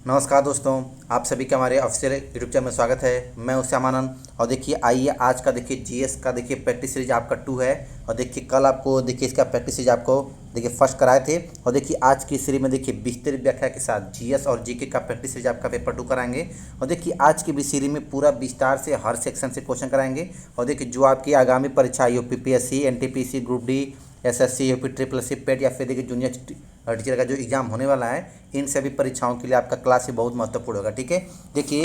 नमस्कार दोस्तों, आप सभी का हमारे ऑफिशियल यूट्यूब चैनल में स्वागत है। मैं हूं श्यामानंद और देखिए आइए आज का देखिए जीएस का देखिए प्रैक्टिस सीरीज आपका 2 है। और देखिए कल आपको देखिए इसका प्रैक्टिस सीरीज आपको देखिए फर्स्ट कराए थे। और देखिए आज की सीरीज में देखिए विस्तृत व्याख्या के साथ जीएस और जीके का प्रैक्टिस सीरीज आपका पेपर 2 कराएंगे। और देखिए आज की भी सीरीज में पूरा विस्तार से हर सेक्शन से क्वेश्चन कराएंगे। और देखिए जो आपकी आगामी परीक्षा UPPSC, NTPC, group D, SSC, UP triple SC, PET या फिर देखिए जूनियर टीचर का जो एग्ज़ाम होने वाला है, इन सभी परीक्षाओं के लिए आपका क्लास ही बहुत महत्वपूर्ण होगा। ठीक है, देखिए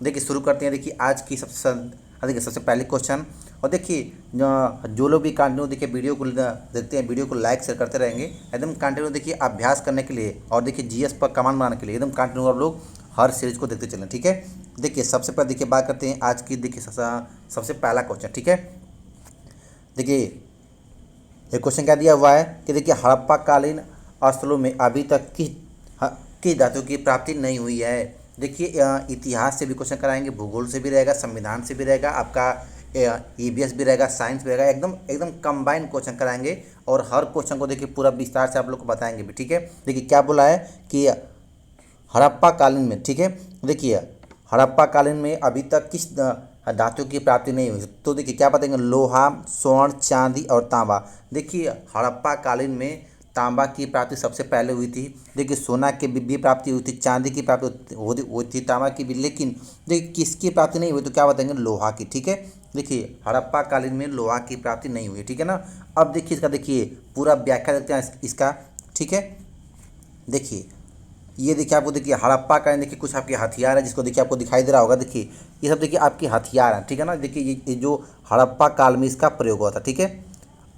देखिए शुरू करते हैं। देखिए आज की देखिए सबसे पहले क्वेश्चन। और देखिए जो लोग भी कंटिन्यू देखिए वीडियो को देखते हैं, वीडियो को लाइक शेयर करते रहेंगे एकदम कंटिन्यू देखिए अभ्यास करने के लिए और देखिए जीएस पर कमांड बनाने के लिए एकदम कंटिन्यू आप लोग हर सीरीज को देखते चलें। ठीक है, देखिए सबसे पहले देखिए बात करते हैं आज की। देखिए सबसे पहला क्वेश्चन। ठीक है, देखिए ये क्वेश्चन क्या दिया हुआ है कि देखिए हड़प्पा कालीन स्थलों में अभी तक किस धातु की प्राप्ति नहीं हुई है। देखिए इतिहास से भी क्वेश्चन कराएंगे, भूगोल से भी रहेगा, संविधान से भी रहेगा, आपका ईवीएस भी रहेगा, साइंस भी रहेगा, एकदम एकदम कंबाइन क्वेश्चन कराएंगे। और हर क्वेश्चन को देखिए पूरा विस्तार से आप लोग को बताएंगे भी। ठीक है, देखिए क्या बोला है कि हड़प्पा कालीन में, ठीक है, देखिए हड़प्पा कालीन में अभी तक किस धातु की प्राप्ति नहीं हुई। तो देखिए क्या बताएंगे, लोहा, स्वर्ण, चांदी और तांबा। देखिए हड़प्पा कालीन में तांबा की प्राप्ति सबसे पहले हुई थी। देखिए सोना की भी प्राप्ति हुई थी, चांदी की प्राप्ति हुई थी, तांबा की भी। लेकिन देखिए किसकी प्राप्ति नहीं हुई, तो क्या बताएंगे, लोहा की। ठीक है, देखिए हड़प्पा कालीन में लोहा की प्राप्ति नहीं हुई। ठीक है ना। अब देखिए इसका देखिए पूरा व्याख्या देखते हैं इसका। ठीक है, देखिए ये देखिए आपको देखिए हड़प्पा का देखिए कुछ आपके हथियार है, जिसको देखिए आपको दिखाई दे रहा होगा। देखिए ये सब देखिए आपके हथियार हैं। ठीक है ना। देखिए ये जो हड़प्पा काल में इसका प्रयोग हुआ था। ठीक है,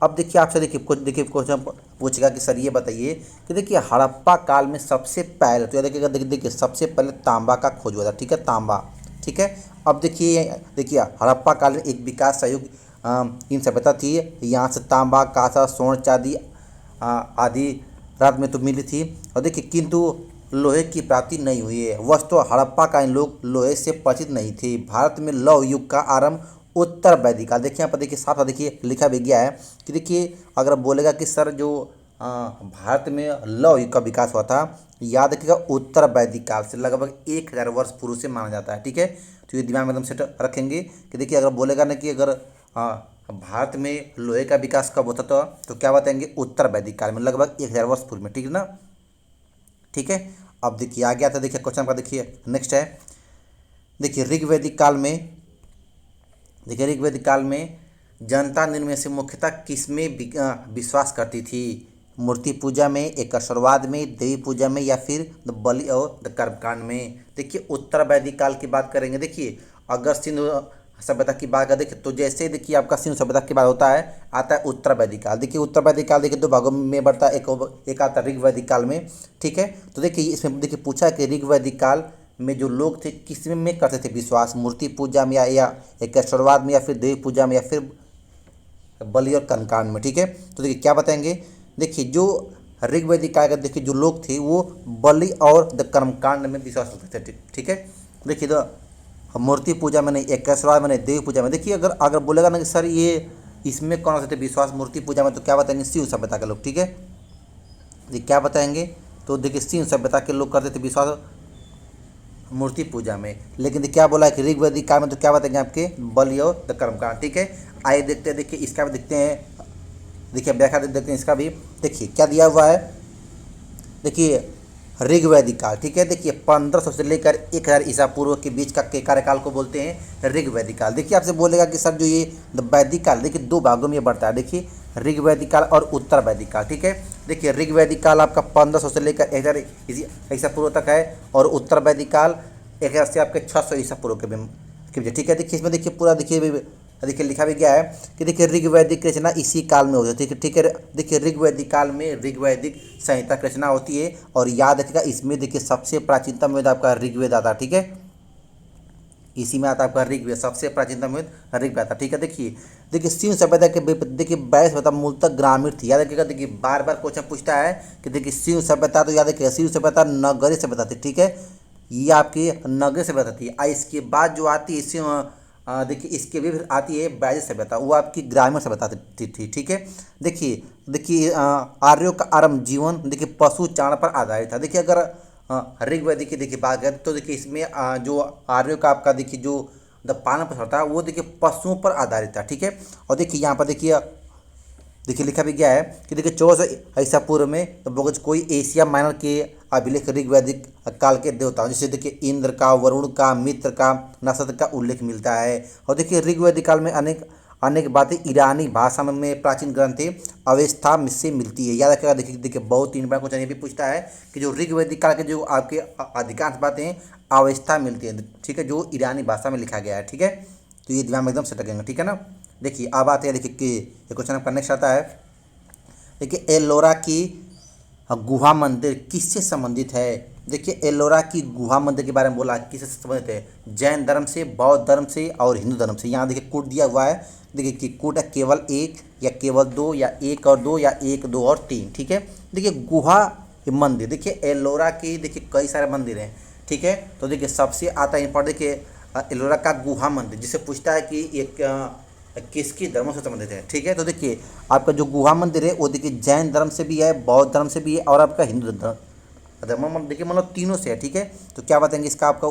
अब देखिए आपसे देखिए कुछ देखिए क्वेश्चन पूछेगा कि सर ये बताइए कि देखिए हड़प्पा काल में सबसे पहले, तो देखिएगा देखिए सबसे पहले तांबा का खोज हुआ था। ठीक है, तांबा। ठीक है, अब देखिए हड़प्पा काल में एक विकास सहयोग इन सभ्यता थी। यहाँ से तांबा, कांसा, स्वर्ण, चांदी आदि रात में तो मिली थी। और देखिए किंतु लोहे की प्राप्ति नहीं हुई है। वस्तु हड़प्पा का इन लोग लोहे से परिचित नहीं थे। भारत में लौह युग का आरंभ उत्तर वैदिक काल, देखिए यहाँ पर देखिए साफ साफ देखिए लिखा भी गया है कि देखिए अगर बोलेगा कि सर जो भारत में लौह युग का विकास हुआ था, याद रखिएगा उत्तर वैदिक काल से लगभग 1000 वर्ष पूर्व से माना जाता है। ठीक है, तो ये दिमाग में एकदम सेट रखेंगे कि देखिए अगर बोलेगा ना कि अगर भारत में लोहे का विकास कब होता था, तो क्या बताएंगे, उत्तर वैदिक काल में लगभग 1000 वर्ष पूर्व में। ठीक है ना। ठीक है, अब देखिए आ गया था। देखिए क्वेश्चन का देखिए नेक्स्ट है। देखिए ऋग्वैदिक काल में, देखिए ऋग्वैदिक काल में जनता निर्णय से मुख्यतः किसमें विश्वास करती थी। मूर्ति पूजा में, एकेश्वरवाद में, देवी पूजा में, या फिर द बलि और द कर्मकांड में। देखिए उत्तर वैदिक काल की बात करेंगे। देखिए अगर सिंधु सभ्यता की बात करें, देखिए तो जैसे देखिए आपका सिंधु सभ्यता की बात होता है, आता है उत्तर वैदिक काल। देखिए उत्तर वैदिक काल देखिए 2 भागों में बढ़ता है, एक आता है ऋग्वैदिक काल में। ठीक है, तो देखिए इसमें देखिए पूछा है कि ऋग्वैदिक काल में जो लोग थे किस में करते थे विश्वास, मूर्ति पूजा में, या एकेश्वरवाद में, या फिर देवी पूजा में, या फिर बलि और कर्मकांड में। ठीक है, तो देखिए क्या बताएंगे, देखिए जो ऋग्वैदिक काल का देखिए जो लोग थे वो बलि और द कर्मकांड में विश्वास रखते थे। ठीक है, देखिए तो मूर्ति पूजा में नहीं, एकेश्वरवाद में नहीं, देवी पूजा में। देखिए अगर अगर बोलेगा ना कि सर ये इसमें कौन से थे विश्वास, मूर्ति पूजा में, तो क्या बताएंगे, सिंधु सभ्यता के लोग। ठीक है, देखिए क्या बताएंगे, तो देखिए सिंधु सभ्यता के लोग करते थे विश्वास मूर्ति पूजा में। लेकिन क्या बोला है कि ऋग्वैदिक काल में, तो क्या बताएंगे आपके बलि और द कर्मकांड। ठीक है, आइए देखते हैं। देखिए इसका भी देखते हैं, देखिए व्याख्या देखते हैं इसका भी। देखिए क्या दिया हुआ है, देखिए ऋग्वैदिक काल। ठीक है, देखिए 1500 से लेकर 1000 ईसा पूर्व के बीच का के कार्यकाल को बोलते हैं ऋग्वैदिक काल। देखिए आपसे बोलेगा कि सर जो ये वैदिक काल, देखिए 2 भागों में बढ़ता है। देखिए ऋग्वैदिक काल और उत्तर वैदिक काल। ठीक है, देखिए ऋग्वैदिक काल आपका 1500 से लेकर 1000 ईसा पूर्व तक है, और उत्तर वैदिक काल 1000 से आपके 600 ईसा पूर्व के बीच। ठीक है, देखिए इसमें देखिए पूरा देखिए लिखा भी गया है कि देखिए ऋग्वैदिक रचना इसी काल में होती है। ठीक है, देखिए ऋग्वैदिक काल में ऋग्वैदिक संहिता की रचना होती है। और याद रखिएगा इसमें देखिए सबसे प्राचीनतम वेद आपका ऋग्वेद आता है। ठीक है, इसी में आता है आपका ऋग्वेद, सबसे प्राचीनतम वेद ऋग्वेद आता है। ठीक है, देखिए सिंधु सभ्यता के देखिए 22 सभ्यता मूलतः ग्रामीण थी। याद रखिएगा, देखिए बार बार क्वेश्चन पूछता है कि देखिए सिंधु सभ्यता, तो याद रखिएगा सिंधु सभ्यता नगरीय सभ्यता थी। ठीक है, ये आपकी नगरीय सभ्यता थी। इसके बाद जो आती है देखिए इसके भी फिर आती है वैदिक सभ्यता, वो आपकी ग्रामीण सभ्यता थी। ठीक है, देखिए आर्यों का आरंभ जीवन देखिए पशु चारण पर आधारित था। देखिए अगर ऋग्वेद देखिए बात करें तो देखिए इसमें जो आर्यों का आपका देखिए जो द पालन पोषण होता है वो देखिए पशुओं पर आधारित था, ठीक है। और देखिए यहाँ पर देखिए लिखा भी गया है कि देखिए 1400 ईसा पूर्व में तो बोगज कोई एशिया माइनर के अभिलेख ऋग्वैदिक काल के देवताओं जैसे देखिए इंद्र का, वरुण का, मित्र का, नक्षत्र का उल्लेख मिलता है। और देखिए ऋग्वैदिक काल में अनेक अनेक बातें ईरानी भाषा में प्राचीन ग्रंथे अवस्था से मिलती है। याद रखिएगा, देखिए बहुत 3 बार क्वेश्चन ये भी पूछता है कि जो ऋग्वैदिक काल के जो आपके अधिकांश बातें अवस्था मिलती है, ठीक है, जो ईरानी भाषा में लिखा गया है, ठीक है। तो ये दिमाग में एकदम सेट रखेंगे, ठीक है ना। देखिए अब आते हैं, देखिए कि ये क्वेश्चन आपका नेक्स्ट आता है। देखिए एलोरा की गुहा मंदिर किससे संबंधित है। देखिए एलोरा की गुहा मंदिर के बारे में बोला किससे संबंधित है, जैन धर्म से, बौद्ध धर्म से और हिंदू धर्म से। यहाँ देखिए कूट दिया हुआ है, देखिए कि कूट है केवल 1 या केवल 2 या 1 और 2 या 1, 2 और 3, ठीक है। देखिए गुहा मंदिर, देखिए एलोरा की देखिए कई सारे मंदिर हैं, ठीक है। तो देखिए सबसे आता है पर देखिए एलोरा का गुहा मंदिर जिसे पूछता है कि एक किसकी धर्मों से संबंधित है, ठीक है। तो देखिए आपका जो गुहा मंदिर है वो देखिए जैन धर्म से भी है, बौद्ध धर्म से भी है और आपका हिंदू धर्म देखिए मतलब तीनों से है, ठीक है। तो क्या बताएंगे इसका आपका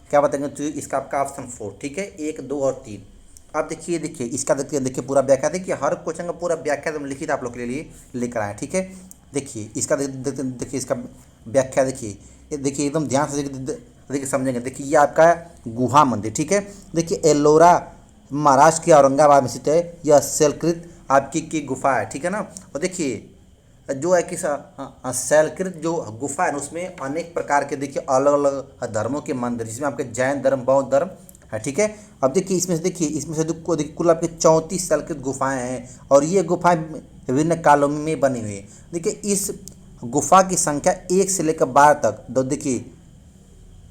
क्या बताएंगे, तो इसका आपका ऑप्शन 4, ठीक है, 1, 2 और 3। अब देखिए इसका देखिए पूरा व्याख्या, देखिए हर क्वेश्चन का पूरा व्याख्या एकदम लिखित आप लोग के लिए लेकर आए, ठीक है। देखिए इसका देखिए इसका व्याख्या देखिए एकदम ध्यान से देखिए समझेंगे। देखिए ये आपका गुहा मंदिर, ठीक है। देखिए एलोरा महाराष्ट्र के औरंगाबाद में स्थित है, यह शैलकृत आपकी की गुफा है, ठीक है ना। और देखिए जो है कि शैलकृत जो गुफा है उसमें अनेक प्रकार के देखिए अलग अलग धर्मों के मंदिर, जिसमें आपके जैन धर्म, बौद्ध धर्म है, ठीक है। अब देखिए इसमें से कुल आपके 34 शैलकृत गुफाएं हैं और ये गुफाएं विभिन्न कालों में बनी हुई है। देखिए इस गुफा की संख्या 1 से लेकर 12 तक देखिए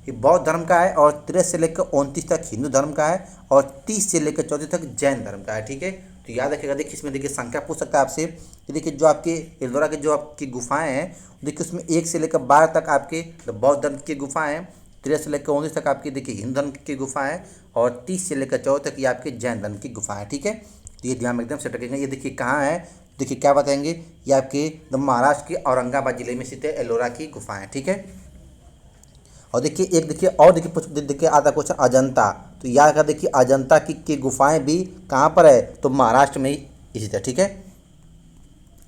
ये बौद्ध धर्म का है और 13 से लेकर 29 तक हिंदू धर्म का है और 30 से लेकर 34 तक जैन धर्म का है, ठीक है। तो याद रखिएगा, देखिए इसमें देखिए संख्या पूछ सकता है आपसे कि देखिए जो आपके एलोरा के जो आपकी गुफाएं हैं देखिए उसमें 1 से लेकर 12 तक आपके बौद्ध धर्म की गुफाएं हैं, 13 से लेकर 29 तक आपकी देखिए हिंदू धर्म की गुफाएं और 30 से लेकर 34 तक ये आपके जैन धर्म की गुफाएं, ठीक है। तो ये ध्यान में एकदम सेट रखेंगे। ये देखिए कहाँ है, देखिए क्या बताएंगे, ये आपके महाराष्ट्र के औरंगाबाद जिले में स्थित है एलोरा की गुफाएं, ठीक है। और देखिए एक देखिए आता क्वेश्चन अजंता, तो याद रखा देखिए अजंता की गुफाएं भी कहाँ पर है, तो महाराष्ट्र में ही स्थित है, ठीक है।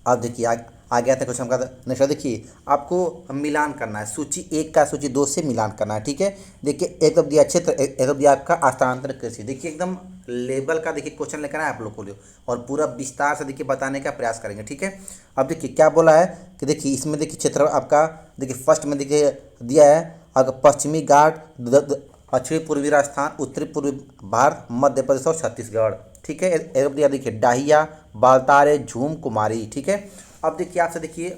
अब देखिए आगे आता है क्वेश्चन का नेक्स्ट। देखिए आपको मिलान करना है, सूची 1 का सूची 2 से मिलान करना है, ठीक है। देखिए एक तो दिया क्षेत्र, एक तो दिया आपका स्थानांतरण कृषि। देखिए एकदम लेवल का देखिए क्वेश्चन लेकर आए आप लोग को लिए और पूरा विस्तार से देखिए बताने का प्रयास करेंगे, ठीक है। अब देखिए क्या बोला है कि देखिए इसमें देखिए क्षेत्र आपका देखिए फर्स्ट में देखिए दिया है अगर पश्चिमी घाट, दक्षिणी पूर्वी राजस्थान, उत्तरी पूर्वी भारत, मध्य प्रदेश और छत्तीसगढ़, ठीक है। एक दिया देखिए डाहिया, बालतारे, झूम, कुमारी, ठीक है। अब देखिए आपसे देखिए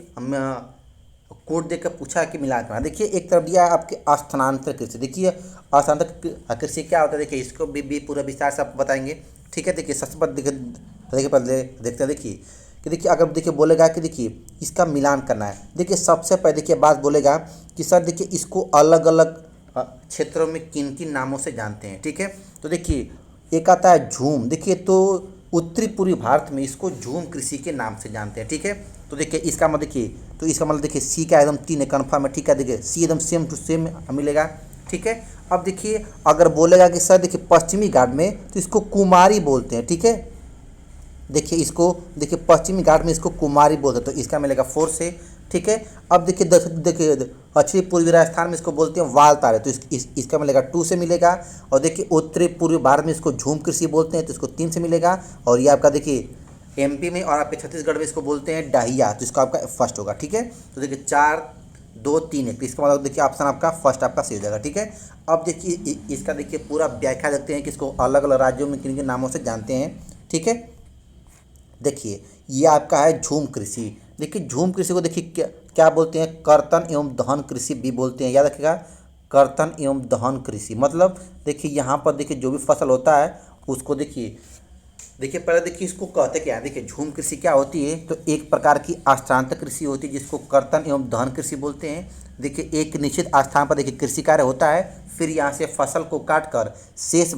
कोड देकर पूछा कि मिला करना। देखिए एक तरफ दिया आपके स्थानांतर कृषि। देखिए स्थानांतर कृषि क्या होता है, देखिए इसको भी पूरा विस्तार से आपको बताएंगे, ठीक है। देखिए सबसे पहले देखिए पहले देखते हैं देखिए कि देखिए अगर देखिए बोलेगा कि देखिए इसका मिलान करना है। देखिए सबसे पहले देखिए बात बोलेगा कि सर देखिए इसको अलग अलग क्षेत्रों में किन किन नामों से जानते हैं, ठीक है। तो देखिए एक आता है झूम, देखिए तो उत्तरी पूर्वी भारत में इसको झूम कृषि के नाम से जानते हैं, ठीक है। तो देखिए इसका मतलब देखिए तो इसका मतलब देखिए सी का एकदम 3 है कन्फर्म है, ठीक है। देखिए सी एकदम सेम टू सेम मिलेगा, ठीक है। अब देखिए अगर बोलेगा कि सर देखिए पश्चिमी घाट में तो इसको कुमारी बोलते हैं, ठीक है। देखिए इसको देखिए पश्चिमी घाट में इसको कुमारी बोलते हैं, तो इसका मिलेगा 4 से, ठीक है। अब देखिए देखिए दक्षिणी पूर्वी राजस्थान में इसको बोलते हैं वाल तारे, तो इसका मिलेगा 2 से मिलेगा। और देखिए उत्तरी पूर्वी भारत में इसको झूम कृषि बोलते हैं, तो इसको 3 से मिलेगा। और ये आपका देखिए एमपी में और आपके छत्तीसगढ़ में इसको बोलते हैं डाहिया, तो इसको आपका फर्स्ट होगा, ठीक है। तो देखिए 4, 2, 3 है, तो इसका मतलब देखिए ऑप्शन आपका फर्स्ट आपका सही हो जाएगा, ठीक है। अब देखिए इसका देखिए पूरा व्याख्या देखते हैं कि इसको अलग अलग राज्यों में किन किन नामों से जानते हैं, ठीक है। देखिए ये आपका है झूम कृषि। देखिए झूम कृषि को देखिए क्या बोलते हैं, कर्तन एवं दहन कृषि भी बोलते हैं। याद रखिएगा कर्तन एवं दहन कृषि मतलब देखिए यहाँ पर देखिए जो भी फसल होता है उसको देखिए पहले देखिए इसको कहते क्या है। देखिए झूम कृषि क्या होती है, तो एक प्रकार की स्थानांतर कृषि होती है जिसको कर्तन एवं दहन कृषि बोलते हैं। देखिए एक निश्चित स्थान पर देखिए कृषि कार्य होता है, फिर यहाँ से फसल को काट कर शेष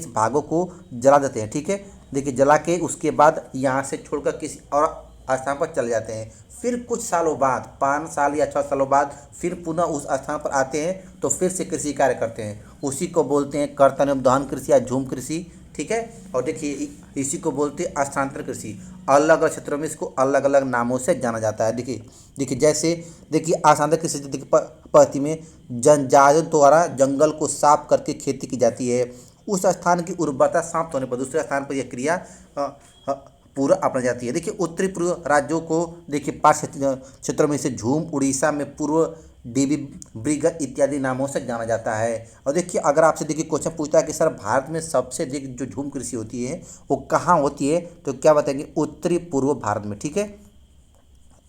भागों को जला देते हैं, ठीक है। देखिए जला के उसके बाद यहाँ से छोड़कर किसी और स्थान पर चले जाते हैं, फिर कुछ सालों बाद 5 साल या 6 सालों बाद फिर पुनः उस स्थान पर आते हैं तो फिर से कृषि कार्य करते हैं। उसी को बोलते हैं कर्तव्योद्यान कृषि या झूम कृषि, ठीक है। और देखिए इसी को बोलते हैं स्थानांतरण कृषि। अलग अलग क्षेत्रों में इसको अलग अलग नामों से जाना जाता है। देखिए देखिए जैसे देखिए स्थानांतरण कृषि देखिए पद्धति में जनजातियों द्वारा जंगल को साफ करके खेती की जाती है। उस स्थान की उर्वरता समाप्त होने पर दूसरे स्थान पर यह क्रिया अ, अ, पूरा अपनाई जाती है। देखिए उत्तरी पूर्व राज्यों को देखिए 5 क्षेत्रों में से झूम, उड़ीसा में पूर्व डीबी, ब्रिगर इत्यादि नामों से जाना जाता है। और देखिए अगर आपसे देखिए क्वेश्चन पूछता है कि सर भारत में सबसे अधिक जो झूम कृषि होती है वो कहाँ होती है, तो क्या बताएंगे उत्तरी पूर्व भारत में, ठीक है,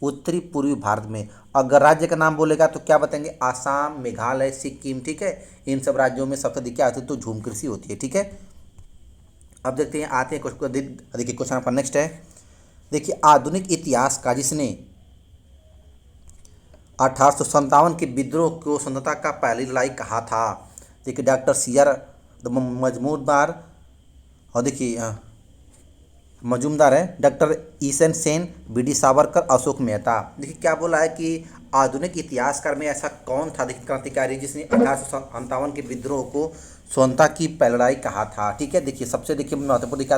उत्तरी पूर्वी भारत में। अगर राज्य का नाम बोलेगा तो क्या बताएंगे आसाम, मेघालय, सिक्किम, ठीक है। इन सब राज्यों में सबसे अधिक क्या होती है तो झूम कृषि होती है, ठीक है। अब देखते हैं आते हैं क्वेश्चन, देखिए क्वेश्चन पर नेक्स्ट है। देखिए आधुनिक इतिहास का जिसने 1857 के विद्रोह को स्वतंत्रता का पहली लड़ाई कहा था, देखिए डॉक्टर सी आर मजमूदार, और देखिए मजूमदार है, doctor Ishan Sen, B D Savarkar, Ashok Mehta. देखिए क्या बोला है कि आधुनिक इतिहासकार में ऐसा कौन था देखिए क्रांतिकारी जिसने 1857 के विद्रोह को स्वतंत्रता की पहली लड़ाई कहा था, ठीक है। देखिए सबसे देखिए महत्वपूर्ण देखिए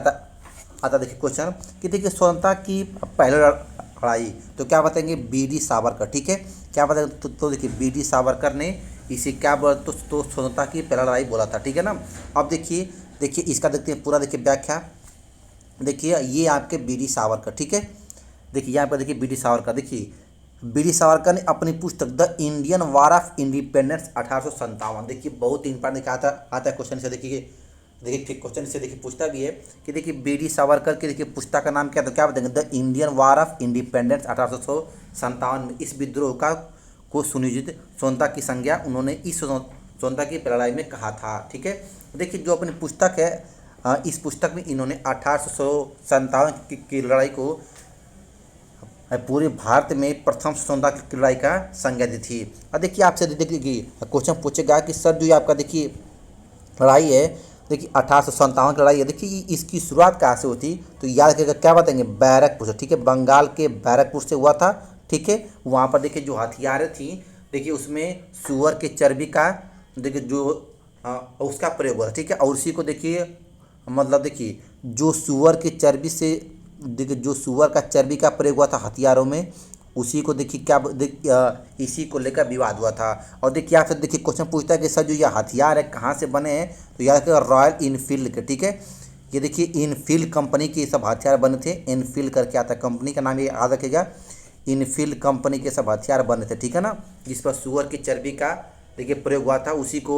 आता देखिए क्वेश्चन कि देखिए स्वतंत्रता की पहली लड़ाई, तो क्या बताएंगे बी डी सावरकर, ठीक है। क्या बताएंगे तो देखिए बी डी सावरकर ने इसे क्या बोला तो स्वतंत्रता की पहला लड़ाई बोला था, ठीक है ना। अब देखिए इसका देखते हैं पूरा देखिए व्याख्या। देखिए ये आपके बी डी सावरकर, ठीक है। देखिए यहाँ पर देखिए बी डी सावरकर, देखिए बी डी सावरकर ने अपनी पुस्तक the Indian war of independence 1857, देखिए बहुत इंपॉर्टेंट आता है क्वेश्चन से। देखिए क्वेश्चन से देखिए पूछता भी है कि देखिए बी डी सावरकर की देखिए पुस्तक का नाम क्या, तो क्या बताएंगे the Indian war of independence 1857 में। इस विद्रोह का को सुनियोजित स्वतंत्रता की संज्ञा उन्होंने इस स्वतंत्रता की लड़ाई में कहा था, ठीक है। देखिए जो अपनी पुस्तक है इस पुस्तक में इन्होंने 1857 की लड़ाई को पूरे भारत में प्रथम स्वतंत्रता की लड़ाई का संज्ञा दी थी। अब देखिए आपसे देखिए क्वेश्चन पूछेगा कि सर जो ये आपका देखिए लड़ाई है, देखिए 1857 की लड़ाई है, देखिए इसकी शुरुआत कहाँ से होती, तो याद रखिएगा क्या बताएंगे बैरकपुर से, ठीक है, बंगाल के बैरकपुर से हुआ था, ठीक है। वहाँ पर देखिए जो हथियारें थी देखिए उसमें सुअर के चर्बी का देखिए जो उसका प्रयोग हुआ, ठीक है। और उसी को देखिए मतलब देखिए जो सुअर की चर्बी से देखिए जो सुअर का चर्बी का प्रयोग हुआ था हथियारों में, उसी को देखिए इसी को लेकर विवाद हुआ था। और देखिए आपसे देखिए क्वेश्चन पूछता है कि सर जो ये हथियार है कहाँ से बने हैं, तो याद रखिएगा रॉयल इनफील्ड के, ठीक है। ये देखिए इनफील्ड कंपनी के सब हथियार बने थे, इनफील्ड करके आता है कंपनी का नाम, ये याद रखिएगा इनफील्ड कंपनी के सब हथियार बने थे, ठीक है ना। जिस पर सुअर की चर्बी का देखिए प्रयोग हुआ था, उसी को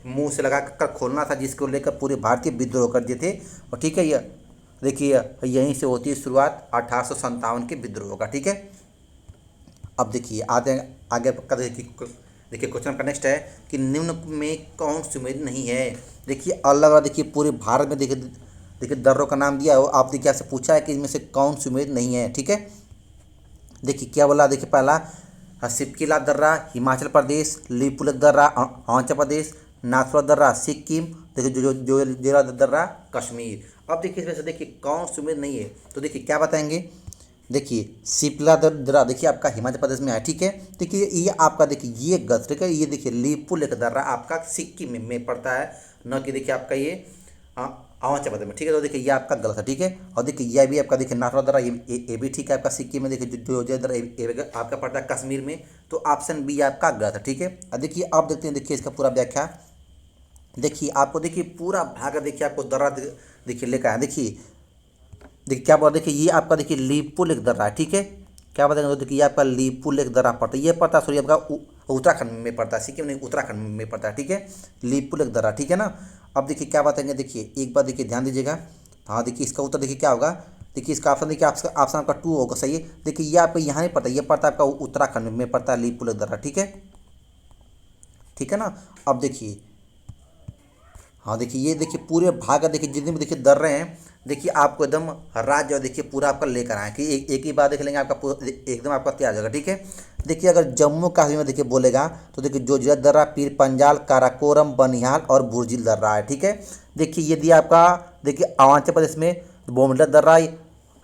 मुंह से लगा कर खोलना था, जिसको लेकर पूरे भारतीय विद्रोह कर दिए थे। और ठीक है ये देखिए यहीं से होती है शुरुआत 1857 के विद्रोह का, ठीक है। अब देखिए आगे का देखिए क्वेश्चन का नेक्स्ट है कि निम्न में कौन सुमेध नहीं है। देखिए अलग अलग देखिए पूरे भारत में देखिए दर्रों का नाम दिया हो, आप देखिए आपसे पूछा है कि इनमें से कौन सुमेध नहीं है, ठीक है। देखिए क्या बोला, देखिए पहला सिपकिला दर्रा हिमाचल प्रदेश, लिपुलेख दर्रा अरुणाचल प्रदेश, नाथुला दर्रा सिक्किम, देखिए जो जोरा दर्रा कश्मीर। अब देखिए इसमें से देखिए कौन सुमेध नहीं है, तो देखिए क्या बताएंगे, देखिए सिपला दर्रा देखिए आपका हिमाचल प्रदेश में है, ठीक है। देखिए ये आपका देखिए ये गलत, ठीक है। ये देखिए लिपुलेख दर्रा आपका सिक्किम में पड़ता है, न कि देखिए आपका ये अरुणाचल प्रदेश में, ठीक है। तो देखिए ये आपका गलत है, ठीक है। और देखिए यह भी आपका देखिए नाथुला दर्रा ये भी ठीक है आपका सिक्किम में, देखिए जो दर्रा ये आपका पड़ता है कश्मीर में, तो ऑप्शन बी आपका गलत है, ठीक है। अब देखिए आप देखते हैं देखिए इसका पूरा व्याख्या। देखिए आपको देखिए पूरा भाग देखिए आपको दर्रा देखिए लेकर आए, देखिए क्या बोला, देखिए ये आपका देखिए लिपुलेख दर्रा है, ठीक है। क्या बताएंगे, तो देखिए ये आपका लिपुलेख दर्रा पड़ता है, ये पड़ता है सॉरी आपका उत्तराखंड में पड़ता है, सिक्किम नहीं उत्तराखंड में पड़ता है, ठीक है, लिपुलेख दर्रा, ठीक है ना। अब देखिए क्या बताएंगे, देखिए एक बार देखिए ध्यान दीजिएगा, हाँ देखिए इसका उत्तर देखिए क्या होगा, देखिए इसका ऑप्शन देखिए ऑप्शन आपका 2 होगा सही है। देखिए ये आपको यहाँ नहीं पड़ता, ये पड़ता है आपका उत्तराखंड में पड़ता है लिपुलेख दर्रा, ठीक है, ठीक है ना। अब देखिए हाँ देखिए ये देखिए पूरे भाग देखिए जितने भी देखिए दर्रे हैं देखिए आपको एकदम राज्य और देखिए पूरा आपका लेकर आए कि एक ही बार देख लेंगे आपका एकदम आपका तैयार हो जाएगा, ठीक है। देखिए अगर जम्मू कश्मीर में देखिए बोलेगा तो देखिए जोजिला दर्रा, पीर पंजाल, काराकोरम, बनिहाल और बुर्जिल दर्रा है, ठीक है। देखिए ये दिया आपका देखिए अरुणाचल प्रदेश में बोमडिला दर्रा,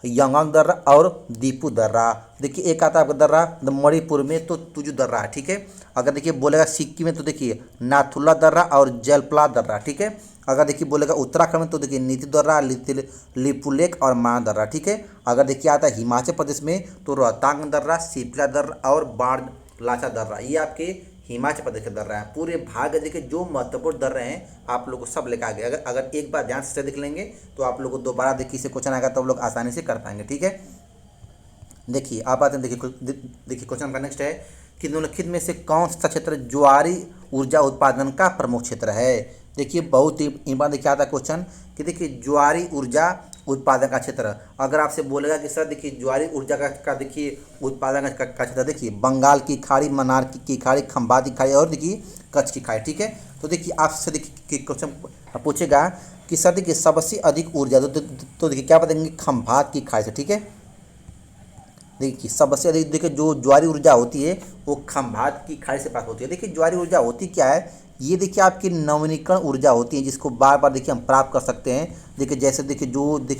यांगोंग दर्रा और दीपू दर्रा। देखिए एक आता है आपका दर्रा मणिपुर में तो तुजू दर्रा है, ठीक है। अगर देखिए बोलेगा सिक्किम में तो देखिए नाथुला दर्रा और जलपला दर्रा, ठीक है। अगर देखिए बोलेगा उत्तराखंड में तो देखिए नीति दर्रा, लिपुलेख और मा दर्रा, ठीक है। अगर देखिए आता है हिमाचल प्रदेश में तो रोहतांग दर्रा, सिपला दर्रा और बाढ़ लाचा दर्रा, ये आपके हिमाचल प्रदेश के दर्रा है। पूरे भाग देखिए जो महत्वपूर्ण दर्रे हैं आप लोग को सब लेकर आ गए। अगर अगर एक बार ध्यान से देख लेंगे तो आप लोग को दोबारा देखिए इसे क्वेश्चन आएगा तो आप लोग आसानी से कर पाएंगे, ठीक है। देखिए आप आते हैं, देखिए क्वेश्चन का नेक्स्ट है कि निम्नलिखित में से कौन सा क्षेत्र ज्वारी ऊर्जा उत्पादन का प्रमुख क्षेत्र है। देखिए बहुत ही इम्पोर्टेंट देखिए आता है क्वेश्चन कि देखिए ज्वारी ऊर्जा उत्पादन का क्षेत्र। अगर आपसे बोलेगा कि सर देखिए ज्वारी ऊर्जा का देखिए उत्पादन का क्षेत्र, देखिए बंगाल की खाड़ी, मन्नार की खाड़ी, खंभात की खाड़ी और देखिए कच्छ की खाड़ी, ठीक है। तो देखिए आपसे देखिए क्वेश्चन पूछेगा कि सर देखिए सबसे अधिक ऊर्जा तो देखिए क्या बताएंगे खंभात की खाड़ी से, ठीक है। देखिए सबसे अधिक देखिए जो ज्वारी ऊर्जा होती है वो खंभात की खाड़ी से प्राप्त होती है। देखिए ज्वारी ऊर्जा होती क्या है, ये देखिए आपकी नवीनीकरण ऊर्जा होती है जिसको बार बार देखिए हम प्राप्त कर सकते हैं। देखिए जैसे देखिए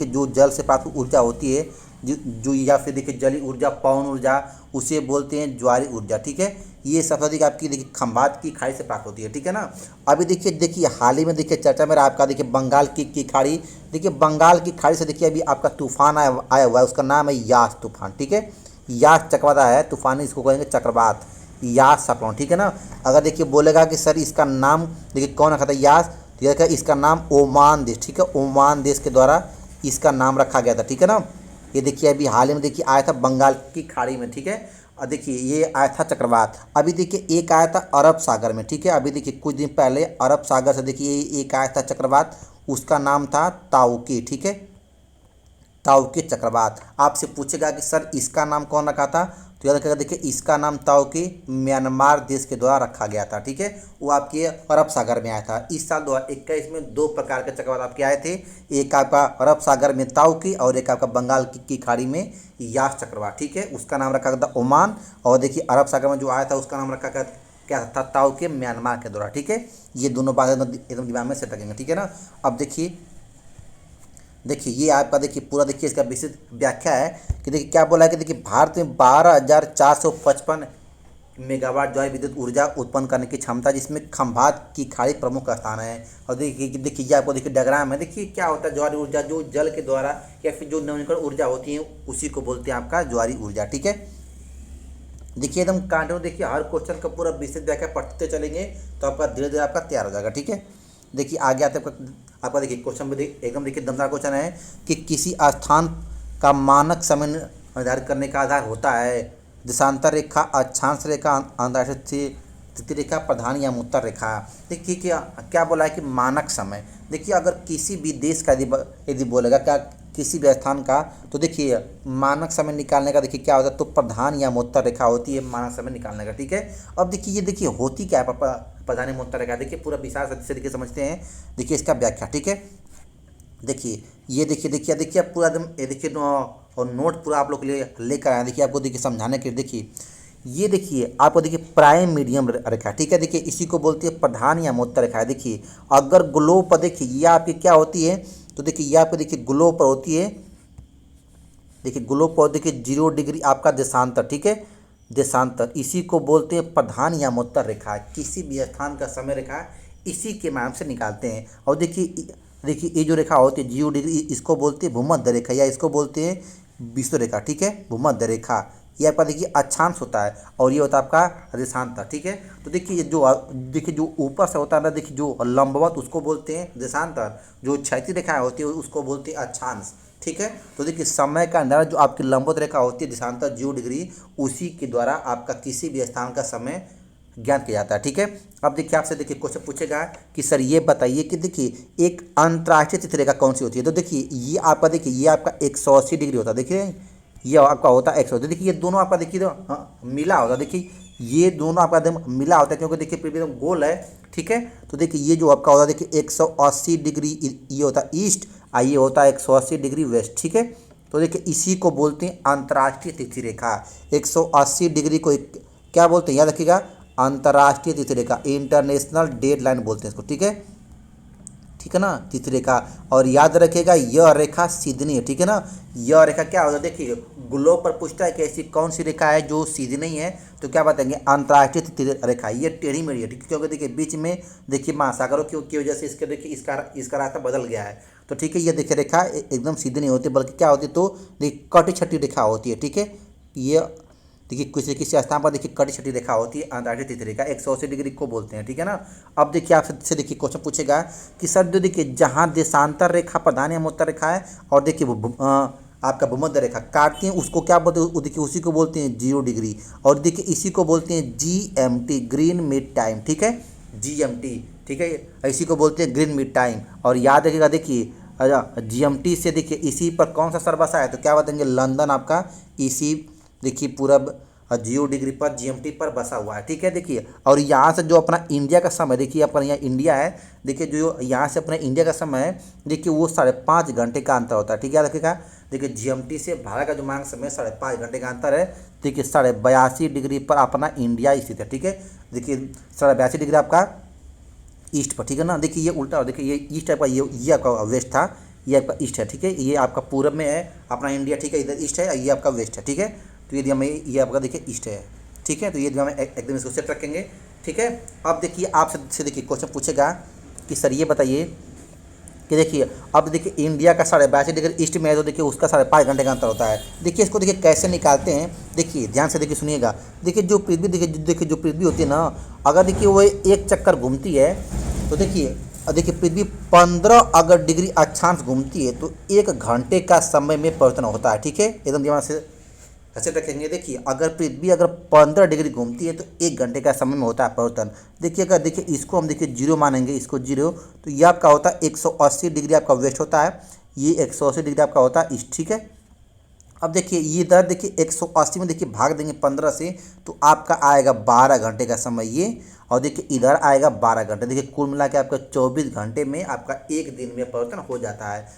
जो जल से प्राप्त ऊर्जा होती है जो या फिर देखिए जलीय ऊर्जा, पवन ऊर्जा, उसे बोलते हैं ज्वारी ऊर्जा, ठीक है। ये सबसे अधिक आपकी देखिए खंभात की खाड़ी से प्राप्त होती है, ठीक है ना। अभी देखिए हाल ही में देखिए चर्चा में रहा आपका देखिए बंगाल की खाड़ी। देखिए बंगाल की खाड़ी से देखिए अभी आपका तूफान आया हुआ है, उसका नाम है यास तूफान, ठीक है। यास चक्रवात आया है तूफानी, इसको कहेंगे चक्रवात, यास साइक्लोन, ठीक है ना। अगर देखिए बोलेगा कि सर इसका नाम देखिए कौन रखा था यास, तो देखिए इसका नाम ओमान देश, ठीक है, ओमान देश के द्वारा इसका नाम रखा गया था, ठीक है ना। ये देखिए अभी हाल ही में देखिए आया था बंगाल की खाड़ी में, ठीक है। और देखिए ये आया था चक्रवात। अभी देखिए एक आया था अरब सागर में, ठीक है। अभी देखिए कुछ दिन पहले अरब सागर से देखिए एक आया था चक्रवात, उसका नाम था ताउकी, ठीक है, ताउकी चक्रवात। आपसे पूछेगा कि सर इसका नाम कौन रखा था, तो याद रखिएगा देखिए इसका नाम ताउकी म्यांमार देश के द्वारा रखा गया था, ठीक है। वो आपके अरब सागर में आया था। इस साल 2021 में दो प्रकार के चक्रवात आपके आए थे, एक आपका अरब सागर में ताउकी और एक आपका बंगाल की खाड़ी में यास चक्रवात, ठीक है। उसका नाम रखा गया था ओमान, और देखिए अरब सागर में जो आया था उसका नाम रखा गया क्या था, ताउकी म्यांमार के द्वारा, ठीक है। ये दोनों बातें एकदम दिमाग में सेट रखेंगे, ठीक है ना। अब देखिए ये आपका देखिए पूरा देखिए इसका विस्तृत व्याख्या है कि देखिए क्या बोला है कि देखिए भारत में 12,455 मेगावाट ज्वारी विद्युत ऊर्जा उत्पन्न करने की क्षमता, जिसमें खंभात की खाड़ी प्रमुख स्थान है। और देखिए ये आपको देखिए डायग्राम है। देखिए क्या होता है ज्वारी ऊर्जा, जो जल के द्वारा या फिर जो नवीनीकरण ऊर्जा होती है उसी को बोलते हैं आपका ज्वारी ऊर्जा, ठीक है। देखिए एकदम कांटे देखिए हर क्वेश्चन का पूरा विस्तृत व्याख्या पढ़ते चलेंगे तो आपका धीरे धीरे आपका तैयार हो जाएगा, ठीक है। देखिए आगे आते आपका देखिए क्वेश्चन में एकदम देखिए दमदार क्वेश्चन है कि किसी स्थान का मानक समय निर्धारित करने का आधार होता है देशांतर रेखा, अक्षांश रेखा, अंतर्राष्ट्रीय तिथि रेखा, प्रधान या उत्तर रेखा। देखिए क्या बोला है कि मानक समय। देखिए अगर किसी भी देश का यदि बोलेगा क्या किसी भी स्थान का, तो देखिए मानक समय निकालने का देखिए क्या होता है, तो प्रधान या उत्तर रेखा होती है मानक समय निकालने का, ठीक है। अब देखिए ये देखिए होती क्या है प्रधान या उत्तर रेखा, देखिए पूरा विचार से देखिए समझते हैं। देखिए इसका व्याख्या, ठीक है। देखिए ये देखिए पूरा एकदम ये देखिए और नोट पूरा आप लोग के लिए लेकर आए। देखिए आपको देखिए समझाने के लिए देखिए ये देखिए आपको देखिए प्राइम मीडियम रेखा, ठीक है। देखिए इसी को बोलती है प्रधान या उत्तर रेखा। देखिए अगर ग्लोब पर देखिए ये आपकी क्या होती है, तो देखिए ये आपको देखिए ग्लोब पर होती है, देखिए ग्लोब पर देखिए 0 डिग्री आपका देशांतर, ठीक है, देशांतर, इसी को बोलते हैं प्रधान या उत्तर रेखा। किसी भी स्थान का समय रेखा इसी के नाम से निकालते हैं। और देखिए ये जो रेखा होती है 0 डिग्री, इसको बोलते हैं भूमध्य रेखा या इसको बोलते हैं विषुवत रेखा, ठीक है, भूमध्य रेखा। ये आपका देखिए अक्षांश होता है और ये होता है आपका देशांतर, ठीक है। तो देखिए जो ऊपर से होता है ना, देखिए जो लंबवत उसको बोलते हैं देशांतर, जो क्षैतिज रेखा होती है उसको बोलते हैं अक्षांश, ठीक है। तो देखिए समय का अंदर जो आपकी लंबवत रेखा होती है देशांतर 0 डिग्री, उसी के द्वारा आपका किसी भी स्थान का समय ज्ञात किया जाता है, ठीक है। अब देखिए आपसे देखिए क्वेश्चन पूछेगा कि सर ये बताइए कि देखिए एक अंतर्राष्ट्रीय तिथि रेखा कौन सी होती है। तो देखिए ये आपका देखिए ये आपका 180 डिग्री होता है। देखिए ये आपका होता है 180। देखिए ये दोनों आपका देखिए मिला होता है। देखिए ये दोनों आपका एकदम मिला होता है क्योंकि देखिए पृथ्वी एकदम गोल है, ठीक है। तो देखिए ये जो आपका होता है देखिए 180 डिग्री ये होता है ईस्ट और ये होता है 180 डिग्री वेस्ट, ठीक है। तो देखिए इसी को बोलते हैं अंतर्राष्ट्रीय तिथि रेखा। 180 डिग्री को क्या बोलते हैं, याद रखिएगा, अंतर्राष्ट्रीय तिथि रेखा, इंटरनेशनल डेड लाइन बोलते हैं इसको, ठीक है। ठीक है ना, तीसरी रेखा। और याद रखिएगा यह रेखा सीधी नहीं है, ठीक है ना। यह रेखा क्या होता है, देखिए ग्लोब पर पूछता है कि ऐसी कौन सी रेखा है जो सीधी नहीं है, तो क्या बताएंगे, अंतर्राष्ट्रीय तीसरी रेखा, ये टेढ़ी मेढ़ी है, ठीक है। क्योंकि देखिए बीच में देखिए महासागरों की वजह से इसके देखिए इसका रास्ता बदल गया है, तो ठीक है। ये देखिए रेखा एकदम सीधी नहीं होती, बल्कि क्या होती है, तो देखिए कटी छठी रेखा होती है, ठीक है। ये देखिए किसी स्थान पर देखिए कटी छठी रेखा होती है, अंतर्राष्ट्रीय तीसरी रेखा 180 डिग्री को बोलते हैं, ठीक है ना। अब देखिए आपसे देखिए क्वेश्चन पूछेगा कि सर जो देखिए जहाँ देशांतर रेखा प्रधान या उत्तर रेखा है और देखिए आपका भूमध्य रेखा काटती हैं, उसको क्या बोलते हैं, देखिए उसी को बोलते हैं 0 डिग्री। और देखिए इसी को बोलते हैं GMT, ग्रीन मिड टाइम, ठीक है, GMT, ठीक है, इसी को बोलते हैं ग्रीन मिड टाइम। और याद रखिएगा देखिए GMT से देखिए इसी पर कौन सा शहर बसा है, तो क्या बताएंगे, लंदन आपका इसी देखिए पूरब 0 डिग्री पर GMT पर बसा हुआ है, ठीक है। देखिए और यहाँ से जो अपना इंडिया का समय, देखिए अपना यहाँ इंडिया है, देखिए जो यहाँ से अपना इंडिया का समय है, देखिए वो 5.5 घंटे का अंतर होता है, ठीक है। याद रखिएगा देखिए GMT से भारत का जो मांग समय 5.5 घंटे का अंतर है, देखिए 82.5 डिग्री पर अपना इंडिया स्थित है, ठीक है। देखिए 82.5 डिग्री आपका ईस्ट पर, ठीक है ना। देखिए ये उल्टा, देखिए ये ईस्ट आपका, ये आपका वेस्ट था, ये आपका ईस्ट है, ठीक है। ये आपका पूरब में है अपना इंडिया, ठीक है, इधर ईस्ट है, ये आपका वेस्ट है, ठीक है। तो ये दिया में ये आपका देखिए ईस्ट है, ठीक है। तो ये दिया में एकदम इसको सेट रखेंगे, ठीक है। अब देखिए आपसे देखिए क्वेश्चन पूछेगा कि सर ये बताइए कि देखिए अब देखिए इंडिया का 82.5 डिग्री ईस्ट में है, तो देखिए उसका 5.5 घंटे का अंतर होता है। देखिए इसको देखिए कैसे निकालते हैं, देखिए ध्यान से देखिए सुनिएगा। देखिए जो पृथ्वी देखिए जो पृथ्वी होती है ना, अगर देखिए वो एक चक्कर घूमती है, तो देखिए पृथ्वी 15 अगर डिग्री अक्षांश घूमती है, तो 1 घंटे का समय में परिवर्तन होता है, ठीक है। एकदम दिमाग से ऐसे रखेंगे। देखिए अगर पृथ्वी अगर 15 डिग्री घूमती है, तो 1 घंटे का समय में होता है परिवर्तन। देखिए अगर देखिए इसको हम देखिए 0 मानेंगे, इसको 0, तो ये आपका होता है 180 डिग्री आपका वेस्ट होता है, ये 180 डिग्री आपका होता है ईस्ट, ठीक है। अब देखिए ये इधर देखिए 180 में देखिए भाग देंगे 15 से, तो आपका आएगा 12 घंटे का समय ये, और देखिए इधर आएगा 12 घंटे। देखिए कुल मिला के आपका 24 घंटे में आपका एक दिन में परिवर्तन हो जाता है।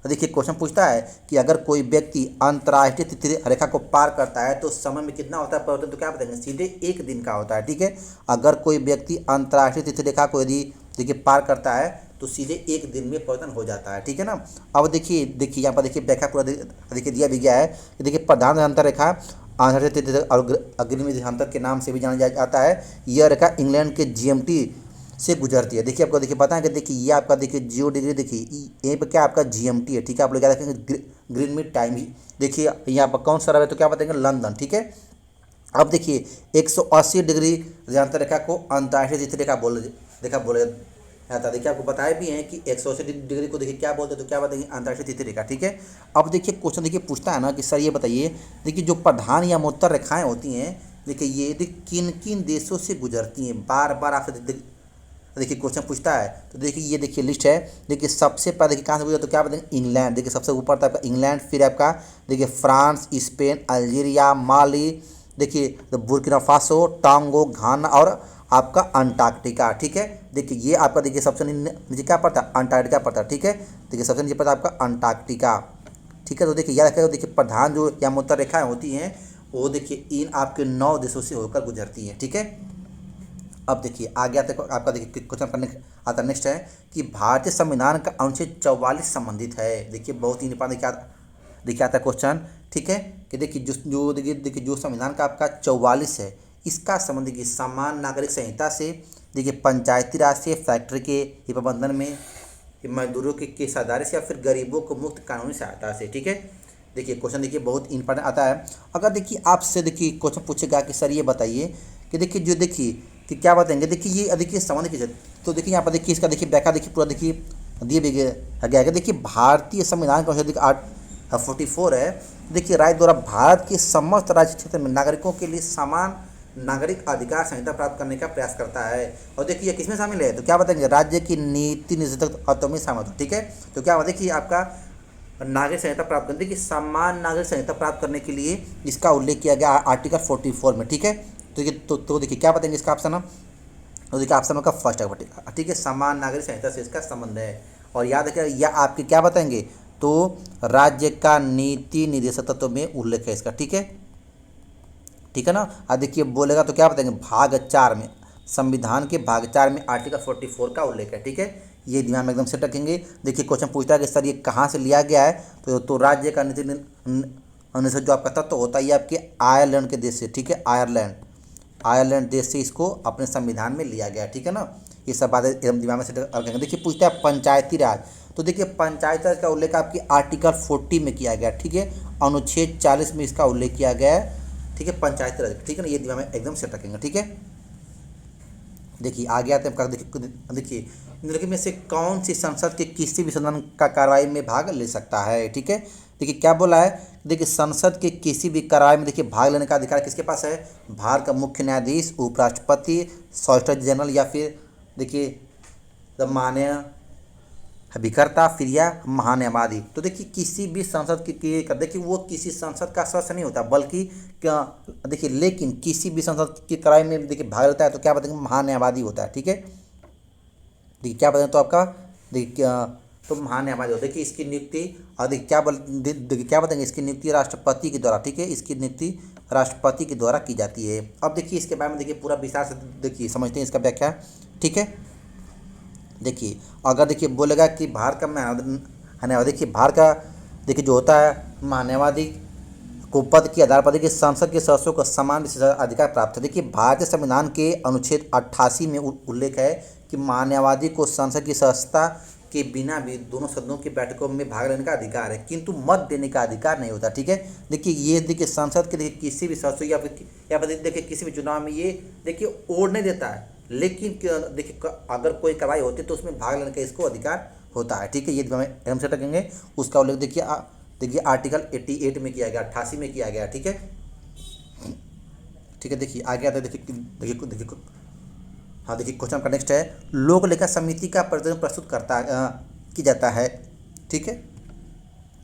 देखिए क्वेश्चन पूछता है कि अगर कोई व्यक्ति अंतर्राष्ट्रीय तिथि रेखा को पार करता है, तो समय में कितना होता है परिवर्तन, तो क्या बताएंगे, सीधे 1 दिन का होता है, ठीक है। अगर कोई व्यक्ति अंतर्राष्ट्रीय तिथि रेखा को यदि देखिए पार करता है, तो सीधे 1 दिन में परिवर्तन हो जाता है, ठीक है ना। अब देखिए यहाँ पर देखिए व्याख्या पूरा देखिए दिया भी गया है कि देखिए प्रधान देशांतर रेखा अंतर्राष्ट्रीय तिथि और अग्रणी देशांतर के नाम से भी जाना जाता है। यह रेखा इंग्लैंड के GMT से गुजरती है। देखिए आपको देखिए पता है कि देखिए ये आपका देखिए 0 डिग्री, देखिए यहीं पर क्या आपका GMT है, ठीक है। आप लोग क्या देखेंगे, ग्रीन मिड टाइम ही, देखिए यहाँ पर कौन सा है, तो क्या बताएंगे, लंदन, ठीक है। अब देखिए 180 डिग्री देशांतर रेखा को अंतर्राष्ट्रीय तिथि रेखा बोला जाता है। देखिए आपको बताया भी है कि 180 डिग्री को देखिए क्या बोलते हैं, तो क्या बताएंगे, अंतर्राष्ट्रीय तिथि रेखा, ठीक है। अब देखिए क्वेश्चन देखिए पूछता है ना कि सर ये बताइए, देखिए जो प्रधान या उत्तर रेखाएं होती हैं, देखिए ये किन किन देशों से गुजरती हैं, बार बार आपसे देखिए क्वेश्चन पूछता है। तो देखिए ये देखिए लिस्ट है, देखिए सबसे पहले देखिए कहाँ से गुजरा, तो क्या बताएंगे, इंग्लैंड, देखिए सबसे ऊपर था आपका इंग्लैंड, फिर आपका देखिए फ्रांस, स्पेन, अल्जीरिया, माली, देखिए बुर्किना फासो, टांगो, घाना और आपका अंटार्कटिका, ठीक है। देखिए ये आपका देखिए सबसे नीचे क्या पड़ता है, अंटार्कटिका पड़ता है, ठीक है। देखिए सबसे नीचे पड़ता है आपका अंटार्कटिका, ठीक है। तो देखिए याद रखिएगा, देखिए प्रधान जो या उत्तर रेखाएं होती हैं, वो देखिए इन आपके 9 देशों से होकर गुजरती हैं, ठीक है। अब देखिए आगे आते आपका देखिए क्वेश्चन करने आता नेक्स्ट है कि भारतीय संविधान का अनुच्छेद 44 संबंधित है। देखिए बहुत ही इंपॉर्टेंट देखिए आता है क्वेश्चन, ठीक है, कि देखिए देखिए जो संविधान का आपका 44 है, इसका संबंध देखिए समान नागरिक संहिता से, देखिए पंचायती राज से, फैक्ट्री के प्रबंधन में, मजदूरों के साझेदारी से, या फिर गरीबों को मुफ्त कानूनी सहायता से, ठीक है। देखिए क्वेश्चन देखिए बहुत इंपॉर्टेंट आता है। अगर देखिए आपसे देखिए क्वेश्चन पूछेगा कि सर ये बताइए कि देखिए जो देखिए कि क्या बताएंगे, देखिए ये देखिए संबंध कीजिए, तो देखिए यहाँ पर देखिए इसका देखिए व्याख्या देखिए पूरा देखिए दिए भी गया है। देखिए भारतीय संविधान का देखिए 44 है, देखिए राज्य द्वारा भारत के समस्त राज्य क्षेत्र में नागरिकों के लिए समान नागरिक अधिकार संहिता प्राप्त करने का प्रयास करता है। और देखिए ये किसमें शामिल है, तो क्या बताएंगे, राज्य की नीति निर्देशक तत्वों में शामिल हो, ठीक है। तो क्या देखिए आपका नागरिक संहिता प्राप्त करने की समान नागरिक संहिता प्राप्त करने के लिए इसका उल्लेख किया गया आर्टिकल 44 में, ठीक है। तो देखिए क्या बताएंगे इसका ऑप्शन है, तो देखिए ऑप्शन होगा फर्स्ट है, ठीक है, समान नागरिक संहिता से इसका संबंध है। और याद रखिए यह आपके क्या बताएंगे, तो राज्य का नीति निर्देशक तत्व में उल्लेख है इसका, ठीक है, ठीक है ना। और देखिए बोलेगा तो क्या बताएंगे, भाग 4 में, संविधान के भाग 4 में आर्टिकल 44 का उल्लेख है, ठीक है। ये दिमाग में एकदम से रखेंगे। देखिए क्वेश्चन पूछता है कि सर ये कहाँ से लिया गया है, तो राज्य का नीति अनुसार जो आपका तत्व होता है ये आपके आयरलैंड के देश से, ठीक है, आयरलैंड देश से इसको अपने संविधान में लिया गया, ठीक है ना। ये सब बातें एकदम दिमाग में सेट रखेंगे। देखिए पूछता है पंचायती राज, तो देखिए पंचायती राज का उल्लेख आपकी आर्टिकल 40 में किया गया, ठीक है, अनुच्छेद 40 में इसका उल्लेख किया गया है, ठीक है, पंचायती राज, ठीक है ना। ये दिमाग में एकदम सेट रखेंगे, ठीक है। देखिए आगे आते हैं, देखिए निम्नलिखित में से कौन सी संसद के किसी भी सदन का कार्रवाई में भाग ले सकता है, ठीक है। देखिए क्या बोला है, देखिए संसद के किसी भी कार्रवाई में देखिए भाग लेने का अधिकार किसके पास है, भारत का मुख्य न्यायाधीश, उपराष्ट्रपति, सॉलिसिटर जनरल, या फिर देखिए द माननीय अभिकर्ता, फिर या महान्यायवादी। तो देखिए किसी भी संसद की देखिए वो किसी संसद का सदस्य नहीं होता, बल्कि क्या देखिए, लेकिन किसी भी संसद की कार्रवाई में देखिए भाग लेता है तो क्या बताएंगे, महान्यायवादी होता है, ठीक है। देखिए क्या बताएं तो आपका देखिए तो महान्यायवादी होता है। देखिए इसकी नियुक्ति और देखिए क्या बताएंगे, इसकी नियुक्ति राष्ट्रपति के द्वारा, ठीक है, इसकी नियुक्ति राष्ट्रपति के द्वारा की जाती है। अब देखिए इसके बारे में देखिए पूरा विस्तार से देखिए समझते हैं इसका व्याख्या, ठीक है। देखिए अगर देखिए बोलेगा कि भारत का महान्यायवादी, देखिए भारत का देखिए जो होता है महान्यायवादी को पद के आधार पर देखिए संसद के सदस्यों को समान विशेषाधिकार प्राप्त है। देखिए भारतीय संविधान के अनुच्छेद 88 में उल्लेख है कि महान्यायवादी को संसद की सदस्यता के बिना भी दोनों सदनों की बैठकों में भाग लेने का अधिकार है, किंतु मत देने का अधिकार नहीं होता, ठीक है। देखिए ये देखिए संसद के देखिए किसी भी सदस्य या फिर देखिए किसी भी चुनाव में ये देखिए ओढ़ नहीं देता है, लेकिन देखिए अगर कोई कार्रवाई होती है तो उसमें भाग लेने का इसको अधिकार होता है, ठीक है। ये हम से रखेंगे। उसका उल्लेख देखिए आर्टिकल 88 में किया गया, 88 में किया गया, ठीक है, ठीक है। देखिए आगे आता है, देखिए हाँ देखिए क्वेश्चन का नेक्स्ट है, लोक लेखा समिति का प्रतिवेदन प्रस्तुत की जाता है, ठीक है।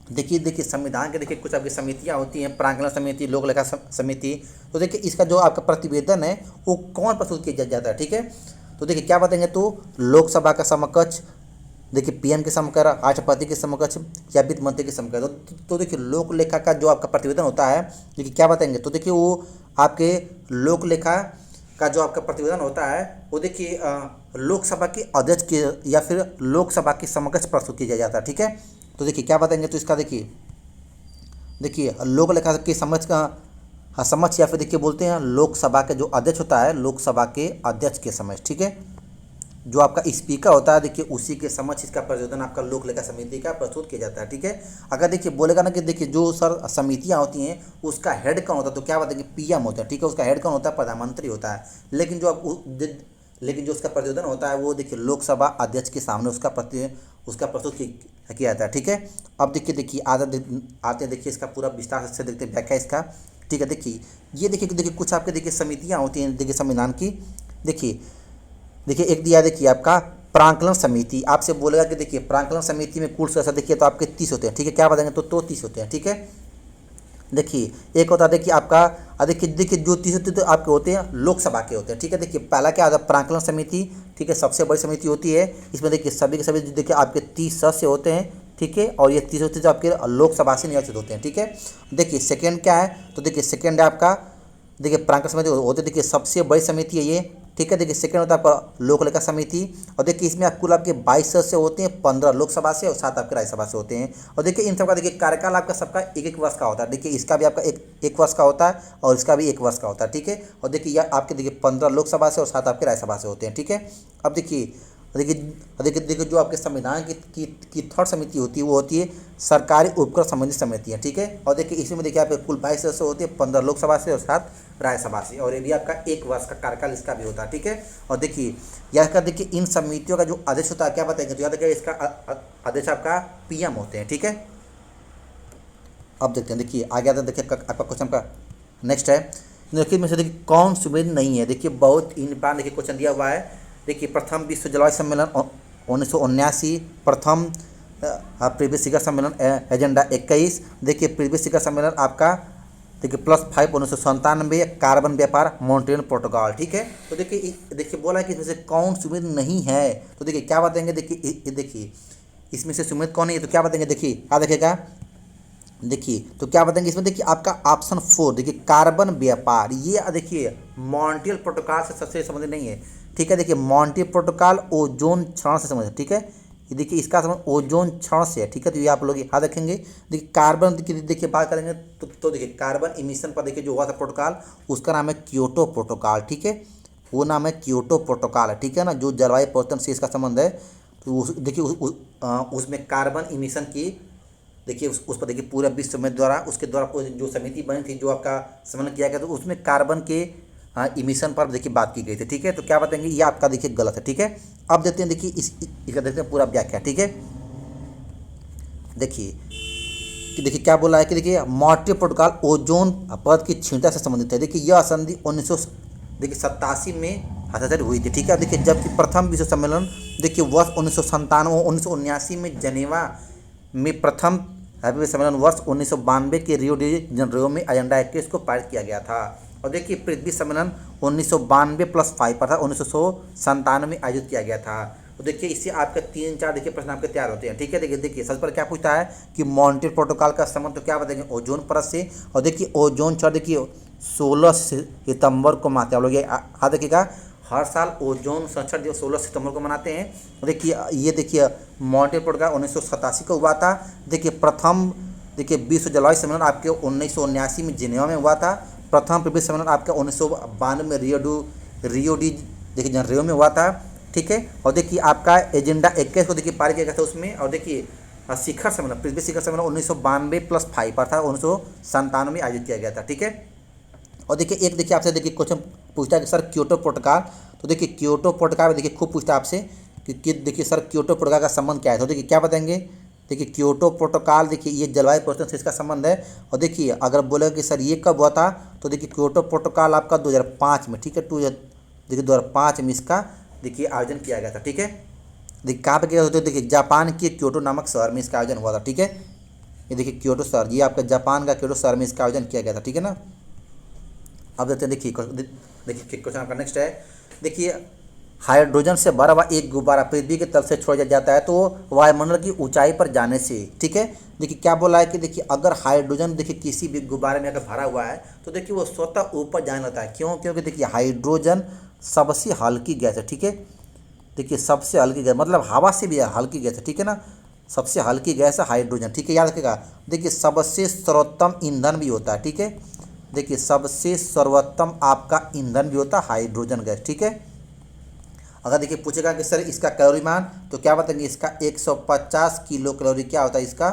देखिए संविधान के देखिए कुछ आपकी समितियां होती हैं, प्रांगण समिति, लोक लेखा समिति। तो देखिए इसका जो आपका प्रतिवेदन है वो कौन प्रस्तुत किया जाता है, ठीक है। तो देखिए क्या बताएंगे, तो लोकसभा का समकक्ष, देखिए पीएम के समकक्ष, राष्ट्रपति के समकक्ष, या वित्त मंत्री के समकक्ष। तो देखिए लोक लेखा का जो आपका प्रतिवेदन होता है, देखिए क्या बताएंगे, तो देखिए वो आपके लोक लेखा का जो आपका प्रतिवेदन होता है वो देखिए लोकसभा के अध्यक्ष के या फिर लोकसभा के समकक्ष प्रस्तुत किया जाता है, ठीक है। तो देखिए क्या बताएंगे, तो इसका देखिए लोक लेखा के समक्ष या फिर देखिए बोलते हैं लोकसभा के जो अध्यक्ष होता है, लोकसभा के अध्यक्ष के समक्ष, ठीक है। जो आपका स्पीकर होता है देखिए उसी के समक्ष इसका प्रतिवेदन आपका लोक लेखा समिति का प्रस्तुत किया जाता है, ठीक है। अगर देखिए बोलेगा ना कि देखिए जो सर समितियां होती हैं उसका हेड कौन होता है, तो क्या बताएंगे, पीएम होता है, ठीक है। उसका हेड कौन होता है, प्रधानमंत्री होता है। लेकिन जो उसका प्रतिवेदन होता है वो देखिए लोकसभा अध्यक्ष के सामने उसका प्रस्तुत किया जाता है, ठीक है। अब देखिए आते हैं देखिए इसका पूरा विस्तार से देखते हैं व्याख्या इसका, ठीक है। देखिए ये देखिए कुछ आपके देखिए समितियाँ होती हैं देखिए संविधान की। देखिए एक दिया देखिए आपका प्रांकलन समिति, आपसे बोलेगा कि देखिए प्रांकलन समिति में कुल सदस्य देखिए तो आपके 30 होते हैं, ठीक है। क्या बताएंगे, तो 30 होते हैं, ठीक है। देखिए एक होता है देखिए आपका देखिए जो 30 होते हैं तो आपके होते हैं लोकसभा के होते हैं, ठीक है। देखिए पहला क्या आता है, प्रांकलन समिति, ठीक है, सबसे बड़ी समिति होती है। इसमें देखिए सभी के सभी देखिए आपके 30 सदस्य होते हैं, ठीक है, और ये 30 होते हैं जो आपके लोकसभा से निर्वाचित होते हैं, ठीक है। देखिए सेकेंड क्या है, तो देखिए सेकेंड है आपका देखिए प्रांकलन समिति होते देखिए सबसे बड़ी समिति है ये, ठीक है। देखिए सेकेंड होता है आपका लोक लेखा समिति, और देखिए इसमें कुल आपके 22 सदस्य होते हैं, 15 लोकसभा से और 7 आपके राज्यसभा से होते हैं। और देखिए इन सबका देखिए कार्यकाल आपका सबका 1-1 वर्ष का होता है। देखिए इसका भी आपका एक वर्ष का होता है और इसका भी 1 वर्ष का होता है, ठीक है। और देखिए यह आपके देखिए 15 लोकसभा से और 7 आपके राज्यसभा से होते हैं, ठीक है। अब देखिए जो आपके संविधान की थर्ड समिति होती है वो होती है सरकारी उपकर संबंधी समितियाँ, ठीक है। और देखिए इसमें देखिए आपके कुल 22 सदस्य होते हैं, 15 लोकसभा से और 7 राज्यसभा से, और ये भी आपका 1 वर्ष का कार्यकाल इसका भी होता है, ठीक है। और देखिए यह देखिए इन समितियों का जो अध्यक्ष होता है क्या बताएंगे, तो याद रखिए इसका अध्यक्ष आपका पीएम होते हैं, ठीक है। अब देखते हैं, देखिए आगे आता है देखिए आपका क्वेश्चन का नेक्स्ट है, निम्नलिखित में से देखिए कौन सुमेध नहीं है। देखिए बहुत इन बार देखिए क्वेश्चन दिया हुआ है। देखिए प्रथम विश्व जलवायु सम्मेलन 1979, प्रथम प्रीवियस शिखर सम्मेलन एजेंडा 21, देखिए प्रीवियस शिखर सम्मेलन आपका देखिए +5 1997, कार्बन व्यापार मॉन्ट्रियल प्रोटोकॉल, ठीक है। तो देखिए बोला है कि इसमें से कौन सुमेध नहीं है, तो देखिए क्या बताएंगे, देखिए इसमें से सुमेध कौन नहीं है, तो क्या बताएंगे, देखिए क्या देखेगा, देखिए तो क्या बताएंगे इसमें, देखिए आपका ऑप्शन 4 देखिए कार्बन व्यापार, ये देखिए मॉन्ट्रियल प्रोटोकॉल से सबसे संबंधित नहीं है, ठीक है। देखिए मॉन्ट्रियल प्रोटोकॉल ओजोन क्षरण से संबंधित, ठीक है। ये देखिए इसका संबंध ओजोन क्षरण से है, ठीक है। तो ये आप लोग याद रखेंगे। देखिए कार्बन देखिए बात करेंगे तो देखिए कार्बन इमिशन पर देखिए जो हुआ था प्रोटोकॉल, उसका नाम है क्योटो प्रोटोकॉल, ठीक है। वो नाम है क्योटो प्रोटोकॉल, ठीक है ना, जो जलवायु परिवर्तन से इसका संबंध है। तो देखिए उसमें कार्बन इमिशन की देखिए उस पर देखिए पूरा विश्व में द्वारा उसके द्वारा जो समिति बनी थी, जो आपका समन्वय किया गया, तो उसमें कार्बन के इमिशन पर देखिए बात की गई थी, ठीक है। तो क्या बताएंगे, ये आपका देखिए गलत है, ठीक है। अब देखते हैं देखिए इसका देखते हैं पूरा व्याख्या, ठीक है। देखिए कि देखिए क्या बोला है कि देखिए मॉन्ट्रियल प्रोटोकॉल ओजोन परत की क्षीणता से संबंधित है। देखिए यह संधि 1987 में हस्ताक्षर हुई थी, ठीक है। देखिए जबकि प्रथम विश्व सम्मेलन देखिए वर्ष 1997 में जनेवा में प्रथम विश्व सम्मेलन वर्ष 1992 के रियो डी जनरेरो में एजेंडा 21 को पारित किया गया था। और देखिए पृथ्वी सम्मेलन 1992+5 पर था, 1997 में आयोजित किया गया था। तो देखिए इससे आपके 3-4 देखिए प्रश्न आपके तैयार होते हैं, ठीक है। देखिए सबसे पहले क्या पूछता है कि मॉन्ट्रियल प्रोटोकॉल का संबंध, तो क्या बताएंगे ओजोन परत से। और देखिए ओजोन क्षरण देखिए 16 सितंबर को मनाते हैं, आप लोग याद देखिएगा, हर साल ओजोन संरक्षण दिवस 16 सितंबर को मनाते हैं। देखिए ये देखिए मॉन्ट्रियल प्रोटोकॉल 1987 को हुआ था। देखिए प्रथम देखिए विश्व जलवायु सम्मेलन आपके 1979 में जिनेवा में हुआ था। प्रथम पृथ्वी सम्मेलन आपका 1992 में रियो डी देखिए जनरेरो में हुआ था, ठीक है। और देखिए आपका एजेंडा 21 को देखिए पारित किया गया था उसमें। और देखिए शिखर सम्मेलन पृथ्वी शिखर सम्मेलन 1992+5 पर था, 1997 में आयोजित किया गया था, ठीक है। और देखिए एक देखिए आपसे देखिए क्वेश्चन पूछता है कि सर क्योटो प्रोटोकॉल, तो देखिए क्योटो प्रोटोकॉल में देखिए खूब पूछता है आपसे कि देखिए सर क्योटो प्रोटोकॉल का संबंध क्या है। तो देखिए क्या बताएंगे, देखिए क्योटो प्रोटोकॉल देखिए ये जलवायु परिवर्तन से इसका संबंध है। और देखिए अगर बोले कि सर ये कब हुआ था, तो देखिए क्योटो प्रोटोकॉल आपका 2005 में, ठीक है। देखिए 2005 में इसका देखिए आयोजन किया गया था, ठीक है। देखिए कहाँ पर किया था, तो देखिए जापान के क्योटो नामक शहर में इसका आयोजन हुआ था, ठीक है। ये देखिए क्योटो शहर, ये आपका जापान का क्योटो शहर में इसका आयोजन किया गया था, ठीक है ना। अब देखते हैं देखिए क्वेश्चन आपका नेक्स्ट है। देखिए हाइड्रोजन से भरा हुआ एक गुब्बारा पृथ्वी की तरफ से छोड़ जाता है तो वायुमंडल की ऊंचाई पर जाने से, ठीक है। देखिए क्या बोला है कि देखिए अगर हाइड्रोजन देखिए किसी भी गुब्बारे में अगर भरा हुआ है तो देखिए वो स्वतः ऊपर जाने लगता है। क्यों? क्योंकि देखिए हाइड्रोजन सबसे हल्की गैस है, ठीक है। देखिए सबसे हल्की गैस मतलब हवा से भी हल्की गैस है, ठीक है ना। सबसे हल्की गैस है हाइड्रोजन, ठीक है, याद रखिएगा। देखिए सबसे सर्वोत्तम ईंधन भी होता है, ठीक है। देखिए सबसे सर्वोत्तम आपका ईंधन भी होता है हाइड्रोजन गैस, ठीक है। अगर देखिए पूछेगा कि सर इसका कैलोरी मान, तो क्या बताएंगे, इसका 150 किलो कैलोरी क्या होता है, इसका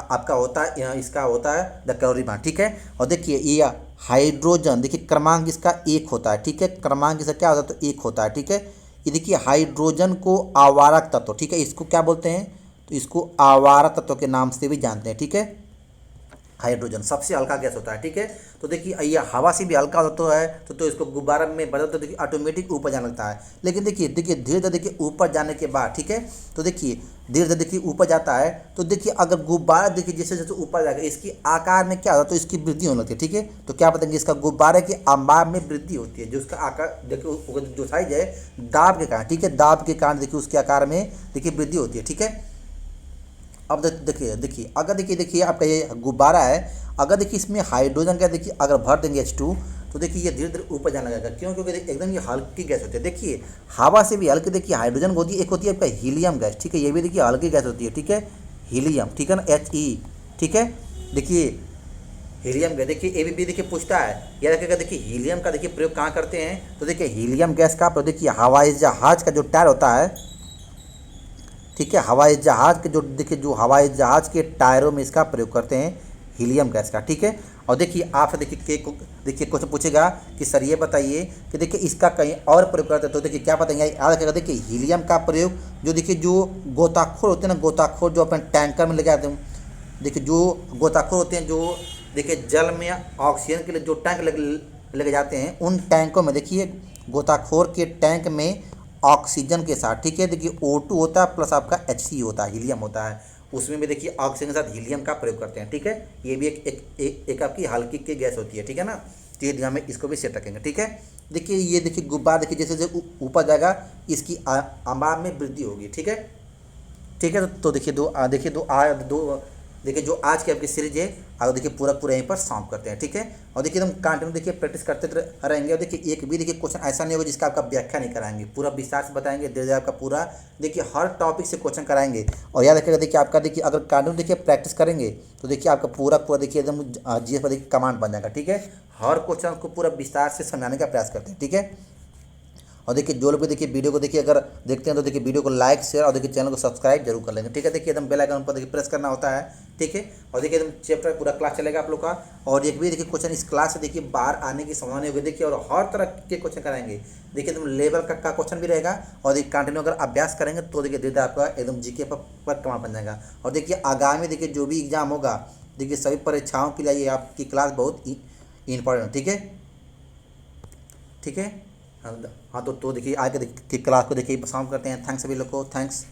आपका होता है, इसका होता है द कैलोरी मान, ठीक है। और देखिए ये हाइड्रोजन देखिए क्रमांक इसका 1 होता है, ठीक है। क्रमांक इसका क्या होता है, तो 1 होता है, ठीक है। ये देखिए हाइड्रोजन को आवारक तत्व, ठीक है, इसको क्या बोलते हैं, तो इसको आवारक तत्व के नाम से भी जानते हैं, ठीक है। हाइड्रोजन सबसे हल्का गैस होता है, ठीक है। तो देखिए ये हवा से भी हल्का होता है तो इसको गुब्बारा में बदल तो देखिए ऑटोमेटिक ऊपर जाने लगता है। लेकिन देखिए धीरे धीरे देखिए ऊपर जाने के बाद, ठीक है, तो देखिए धीरे धीरे देखिए ऊपर जाता है तो देखिए अगर गुब्बारा देखिए जैसे जैसे ऊपर जाएगा इसकी आकार में क्या होता है, तो इसकी वृद्धि होने लगती है, ठीक है। तो क्या बताएंगे, इसका गुब्बारे के अंबार में वृद्धि होती है, जो उसका आकार देखिए जो साइज है दाब के कारण, ठीक है, दाब के कारण देखिए उसके आकार में देखिए वृद्धि होती है, ठीक है। अब देखिए अगर देखिए आपका ये गुब्बारा है, अगर देखिए इसमें हाइड्रोजन का देखिए अगर भर देंगे H2 तो देखिए ये धीरे धीरे ऊपर जाने लगेगा। क्यों? क्योंकि एकदम ये हल्की गैस होती है। देखिए हवा से भी हल्की देखिए हाइड्रोजन होती है, एक होती है आपका हीलियम गैस, ठीक है, ये भी देखिए हल्की गैस होती है, ठीक है, हीलियम, ठीक है ना, He, ठीक है। देखिए हीलियम गैस देखिए ए भी देखिए पूछता है, याद रखिएगा। देखिए हीलियम का देखिए प्रयोग कहाँ करते हैं, तो देखिए हीलियम गैस का प्रयोग देखिए हवाई जहाज का जो टायर होता है, ठीक है, हवाई जहाज के जो देखिए जो हवाई जहाज के टायरों में इसका प्रयोग करते हैं हीलियम गैस का, ठीक है। और देखिए आपसे देखिए क्वेश्चन पूछेगा कि सर ये बताइए कि देखिए इसका कहीं और प्रयोग करते हैं, तो देखिए क्या बताएंगे, याद रखिएगा। देखिए हीलियम का प्रयोग जो देखिए जो गोताखोर होते हैं ना, गोताखोर जो अपने टैंकर में ले जाते हैं, देखिए जो गोताखोर होते हैं जो देखिए जल में ऑक्सीजन के लिए जो टैंक लेके जाते हैं, उन टैंकों में देखिए गोताखोर के टैंक में ऑक्सीजन के साथ, ठीक है, देखिए O2 होता है प्लस आपका HC होता है, हीलियम होता है, उसमें भी देखिए ऑक्सीजन के साथ हीलियम का प्रयोग करते हैं, ठीक है। ये भी एक आपकी हल्की की गैस होती है, ठीक है ना। तो ये ध्यान में इसको भी सेट रखेंगे, ठीक है। देखिए ये देखिए गुब्बारा देखिए जैसे जैसे ऊपर जाएगा इसकी अंबार में वृद्धि होगी, ठीक है, ठीक है। तो देखिए दो देखिए जो आज की आपकी सीरीज है और देखिए पूरा पूरा यहीं पर सॉल्व करते हैं, ठीक है। और देखिए एकदम कंटिन्यू देखिए प्रैक्टिस करते रहेंगे। और देखिए एक भी देखिए क्वेश्चन ऐसा नहीं होगा जिसका आपका व्याख्या नहीं कराएंगे, पूरा विस्तार से बताएंगे, धीरे धीरे आपका पूरा देखिए हर टॉपिक से क्वेश्चन कराएंगे। और याद रखिएगा देखिए आपका देखिए अगर कंटिन्यू देखिए प्रैक्टिस करेंगे तो देखिए आपका पूरा पूरा देखिए एकदम जीएस पर देखिए कमांड बन जाएगा, ठीक है। हर क्वेश्चन को पूरा विस्तार से समझाने का प्रयास करते हैं, ठीक है। और देखिए जो लोग भी देखिए वीडियो को देखिए अगर देखते हैं तो देखिए वीडियो को लाइक शेयर और देखिए चैनल को सब्सक्राइब जरूर कर लेंगे, ठीक है। देखिए एकदम बेल आइकन पर देखिए प्रेस करना होता है, ठीक है। और देखिए एकदम चैप्टर पूरा क्लास चलेगा आप लोग का। और एक भी देखिए क्वेश्चन इस क्लास से देखिए बाहर आने की संभावना होगी देखिए, और हर तरह के क्वेश्चन कराएंगे। देखिए एकदम लेवल का क्वेश्चन भी रहेगा। और देखिए कंटिन्यू अगर अभ्यास करेंगे तो देखिए धीरे आपका एकदम जीके पर कमाल बन जाएगा। और देखिए आगामी देखिए जो भी एग्जाम होगा देखिए सभी परीक्षाओं के लिए आपकी क्लास बहुत इंपॉर्टेंट, ठीक है, ठीक है। हाँ तो देखिए आगे देखिए क्लास को देखिए शाम करते हैं। थैंक्स सभी लोग को, थैंक्स।